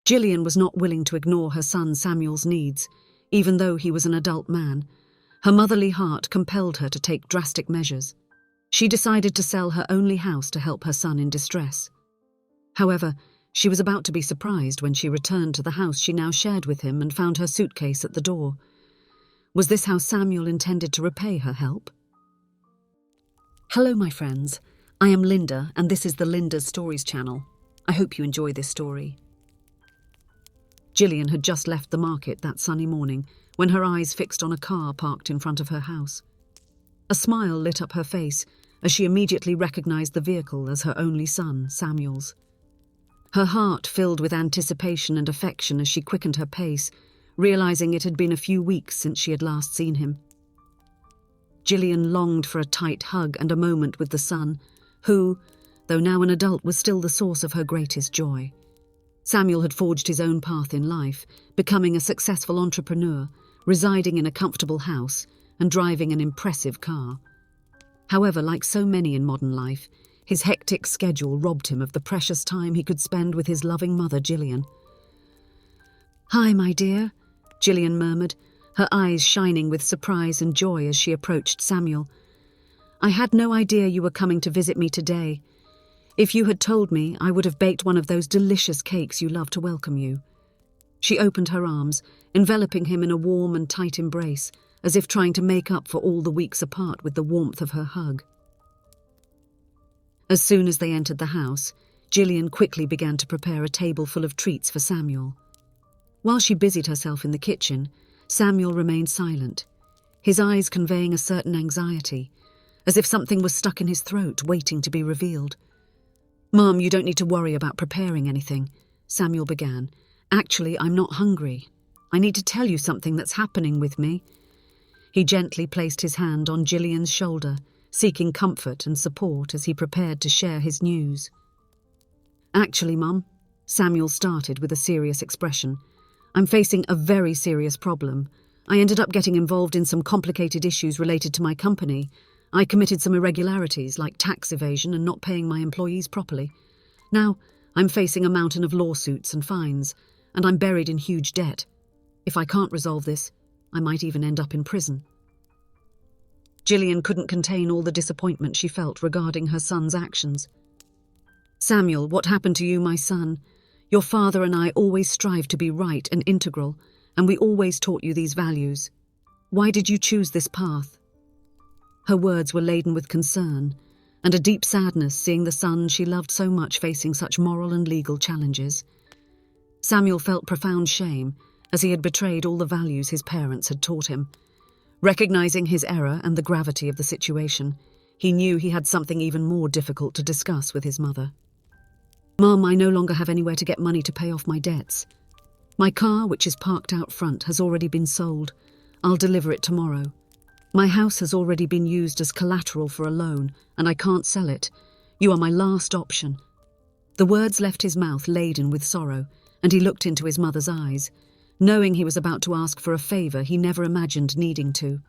Gillian was not willing to ignore her son Samuel's needs, even though he was an adult man. Her motherly heart compelled her to take drastic measures. She decided to sell her only house to help her son in distress. However, she was about to be surprised when she returned to the house she now shared with him and found her suitcase at the door. Was this how Samuel intended to repay her help? Hello, my friends. I am Linda, and this is the Linda's Stories channel. I hope you enjoy this story. Gillian had just left the market that sunny morning when her eyes fixed on a car parked in front of her house. A smile lit up her face as she immediately recognized the vehicle as her only son, Samuel's. Her heart filled with anticipation and affection as she quickened her pace, realizing it had been a few weeks since she had last seen him. Gillian longed for a tight hug and a moment with the son, who, though now an adult, was still the source of her greatest joy. Samuel had forged his own path in life, becoming a successful entrepreneur, residing in a comfortable house, and driving an impressive car. However, like so many in modern life, his hectic schedule robbed him of the precious time he could spend with his loving mother, Gillian. "Hi, my dear," Gillian murmured, her eyes shining with surprise and joy as she approached Samuel. "I had no idea you were coming to visit me today. If you had told me, I would have baked one of those delicious cakes you love to welcome you." She opened her arms, enveloping him in a warm and tight embrace, as if trying to make up for all the weeks apart with the warmth of her hug. As soon as they entered the house, Gillian quickly began to prepare a table full of treats for Samuel. While she busied herself in the kitchen, Samuel remained silent, his eyes conveying a certain anxiety, as if something was stuck in his throat waiting to be revealed. "Mom, you don't need to worry about preparing anything," Samuel began. "Actually, I'm not hungry. I need to tell you something that's happening with me." He gently placed his hand on Gillian's shoulder, seeking comfort and support as he prepared to share his news. "Actually, Mum," Samuel started with a serious expression, "I'm facing a very serious problem. I ended up getting involved in some complicated issues related to my company. I committed some irregularities like tax evasion and not paying my employees properly. Now, I'm facing a mountain of lawsuits and fines, and I'm buried in huge debt. If I can't resolve this, I might even end up in prison." Gillian couldn't contain all the disappointment she felt regarding her son's actions. "Samuel, what happened to you, my son? Your father and I always strived to be right and integral, and we always taught you these values. Why did you choose this path?" Her words were laden with concern and a deep sadness, seeing the son she loved so much facing such moral and legal challenges. Samuel felt profound shame, as he had betrayed all the values his parents had taught him. Recognizing his error and the gravity of the situation, he knew he had something even more difficult to discuss with his mother. "Mom, I no longer have anywhere to get money to pay off my debts. My car, which is parked out front, has already been sold. I'll deliver it tomorrow. My house has already been used as collateral for a loan, and I can't sell it. You are my last option." The words left his mouth laden with sorrow, and he looked into his mother's eyes, knowing he was about to ask for a favor he never imagined needing to.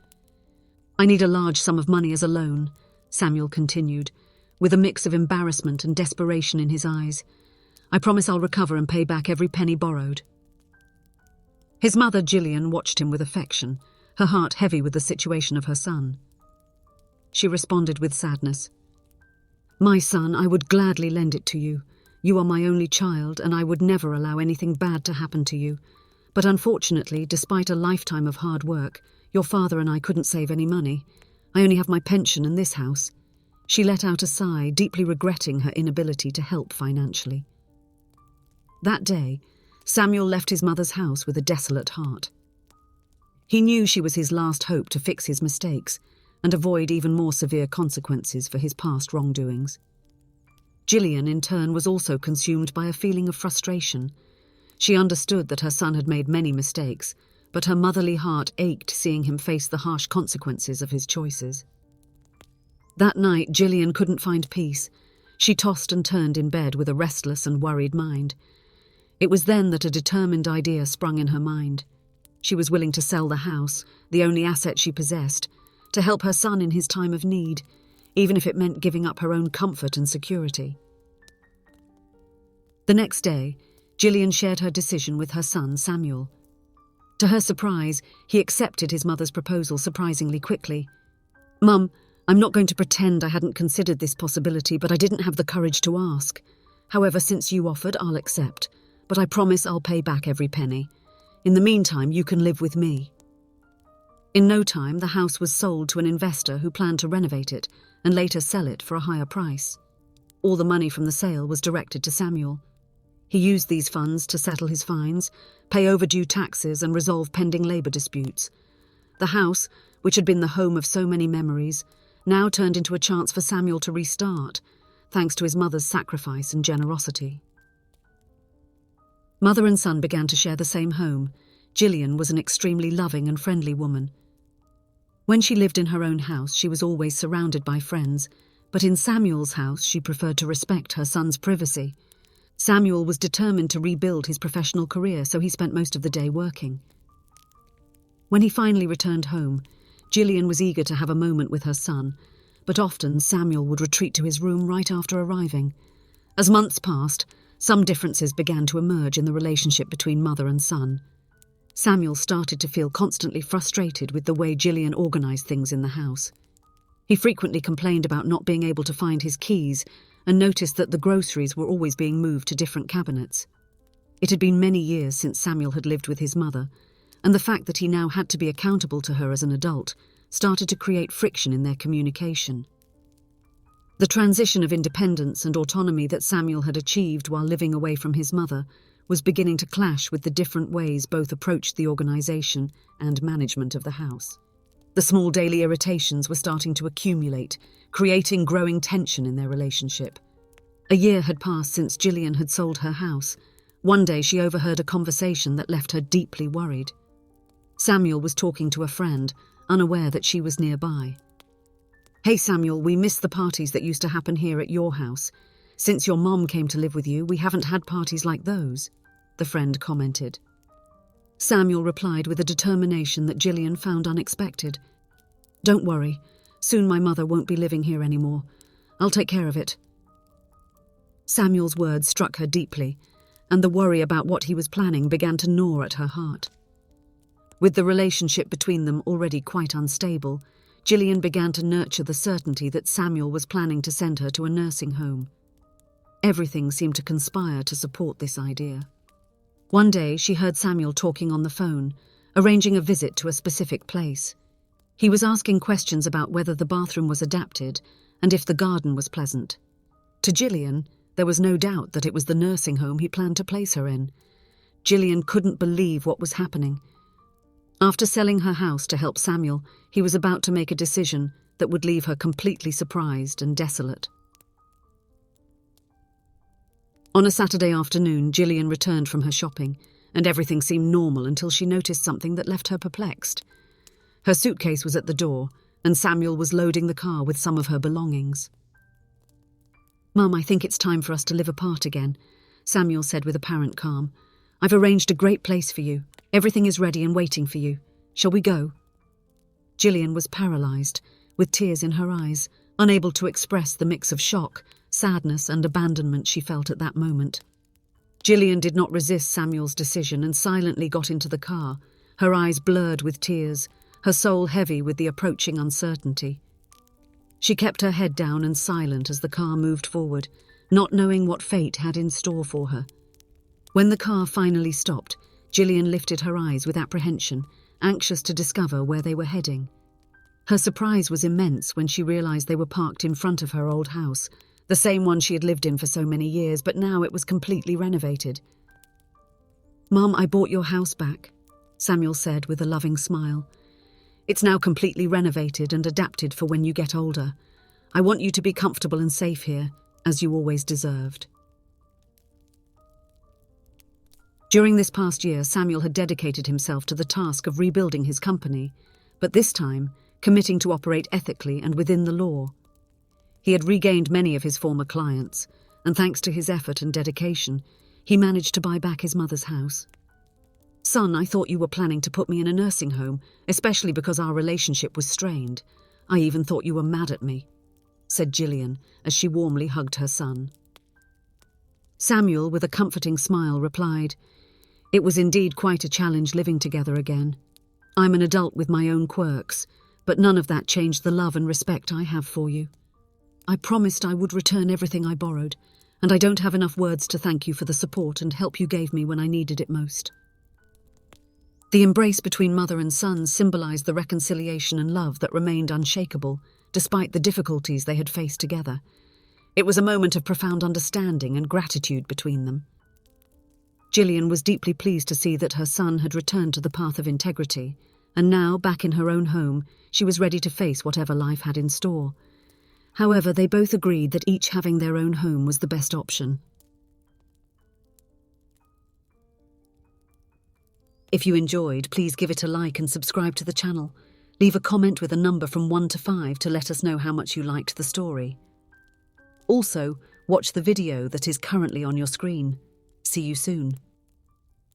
"I need a large sum of money as a loan," Samuel continued, with a mix of embarrassment and desperation in his eyes. "I promise I'll recover and pay back every penny borrowed." His mother, Gillian, watched him with affection, her heart heavy with the situation of her son. She responded with sadness. "My son, I would gladly lend it to you. You are my only child, and I would never allow anything bad to happen to you. But unfortunately, despite a lifetime of hard work, your father and I couldn't save any money. I only have my pension and this house." She let out a sigh, deeply regretting her inability to help financially. That day, Samuel left his mother's house with a desolate heart. He knew she was his last hope to fix his mistakes and avoid even more severe consequences for his past wrongdoings. Gillian, in turn, was also consumed by a feeling of frustration. She understood that her son had made many mistakes, but her motherly heart ached seeing him face the harsh consequences of his choices. That night, Gillian couldn't find peace. She tossed and turned in bed with a restless and worried mind. It was then that a determined idea sprung in her mind. She was willing to sell the house, the only asset she possessed, to help her son in his time of need, even if it meant giving up her own comfort and security. The next day, Gillian shared her decision with her son, Samuel. To her surprise, he accepted his mother's proposal surprisingly quickly. "Mum, I'm not going to pretend I hadn't considered this possibility, but I didn't have the courage to ask. However, since you offered, I'll accept. But I promise I'll pay back every penny. In the meantime, you can live with me." In no time, the house was sold to an investor who planned to renovate it and later sell it for a higher price. All the money from the sale was directed to Samuel. He used these funds to settle his fines, pay overdue taxes, and resolve pending labour disputes. The house, which had been the home of so many memories, now turned into a chance for Samuel to restart, thanks to his mother's sacrifice and generosity. Mother and son began to share the same home. Gillian was an extremely loving and friendly woman. When she lived in her own house, she was always surrounded by friends, but in Samuel's house, she preferred to respect her son's privacy. Samuel was determined to rebuild his professional career, so he spent most of the day working. When he finally returned home, Gillian was eager to have a moment with her son, but often Samuel would retreat to his room right after arriving. As months passed, some differences began to emerge in the relationship between mother and son. Samuel started to feel constantly frustrated with the way Gillian organised things in the house. He frequently complained about not being able to find his keys and noticed that the groceries were always being moved to different cabinets. It had been many years since Samuel had lived with his mother, and the fact that he now had to be accountable to her as an adult started to create friction in their communication. The transition of independence and autonomy that Samuel had achieved while living away from his mother was beginning to clash with the different ways both approached the organisation and management of the house. The small daily irritations were starting to accumulate, creating growing tension in their relationship. A year had passed since Gillian had sold her house. One day she overheard a conversation that left her deeply worried. Samuel was talking to a friend, unaware that she was nearby. "Hey Samuel, we miss the parties that used to happen here at your house. Since your mom came to live with you, we haven't had parties like those," the friend commented. Samuel replied with a determination that Gillian found unexpected. "Don't worry, soon my mother won't be living here anymore. I'll take care of it." Samuel's words struck her deeply, and the worry about what he was planning began to gnaw at her heart. With the relationship between them already quite unstable, Gillian began to nurture the certainty that Samuel was planning to send her to a nursing home. Everything seemed to conspire to support this idea. One day she heard Samuel talking on the phone, arranging a visit to a specific place. He was asking questions about whether the bathroom was adapted and if the garden was pleasant. To Gillian, there was no doubt that it was the nursing home he planned to place her in. Gillian couldn't believe what was happening. After selling her house to help Samuel, he was about to make a decision that would leave her completely surprised and desolate. On a Saturday afternoon, Gillian returned from her shopping, and everything seemed normal until she noticed something that left her perplexed. Her suitcase was at the door, and Samuel was loading the car with some of her belongings. "Mum, I think it's time for us to live apart again," Samuel said with apparent calm. "I've arranged a great place for you. Everything is ready and waiting for you. Shall we go?" Gillian was paralysed, with tears in her eyes, unable to express the mix of shock, sadness and abandonment she felt at that moment. Gillian did not resist Samuel's decision and silently got into the car, her eyes blurred with tears, her soul heavy with the approaching uncertainty. She kept her head down and silent as the car moved forward, not knowing what fate had in store for her. When the car finally stopped, Gillian lifted her eyes with apprehension, anxious to discover where they were heading. Her surprise was immense when she realised they were parked in front of her old house, the same one she had lived in for so many years, but now it was completely renovated. "Mum, I bought your house back," Samuel said with a loving smile. "It's now completely renovated and adapted for when you get older. I want you to be comfortable and safe here, as you always deserved." During this past year, Samuel had dedicated himself to the task of rebuilding his company, but this time committing to operate ethically and within the law. He had regained many of his former clients, and thanks to his effort and dedication, he managed to buy back his mother's house. "Son, I thought you were planning to put me in a nursing home, especially because our relationship was strained. I even thought you were mad at me," said Gillian as she warmly hugged her son. Samuel, with a comforting smile, replied, "It was indeed quite a challenge living together again. I'm an adult with my own quirks, but none of that changed the love and respect I have for you. I promised I would return everything I borrowed, and I don't have enough words to thank you for the support and help you gave me when I needed it most." The embrace between mother and son symbolized the reconciliation and love that remained unshakable, despite the difficulties they had faced together. It was a moment of profound understanding and gratitude between them. Gillian was deeply pleased to see that her son had returned to the path of integrity, and now, back in her own home, she was ready to face whatever life had in store. However, they both agreed that each having their own home was the best option. If you enjoyed, please give it a like and subscribe to the channel. Leave a comment with a number from 1 to 5 to let us know how much you liked the story. Also, watch the video that is currently on your screen. See you soon.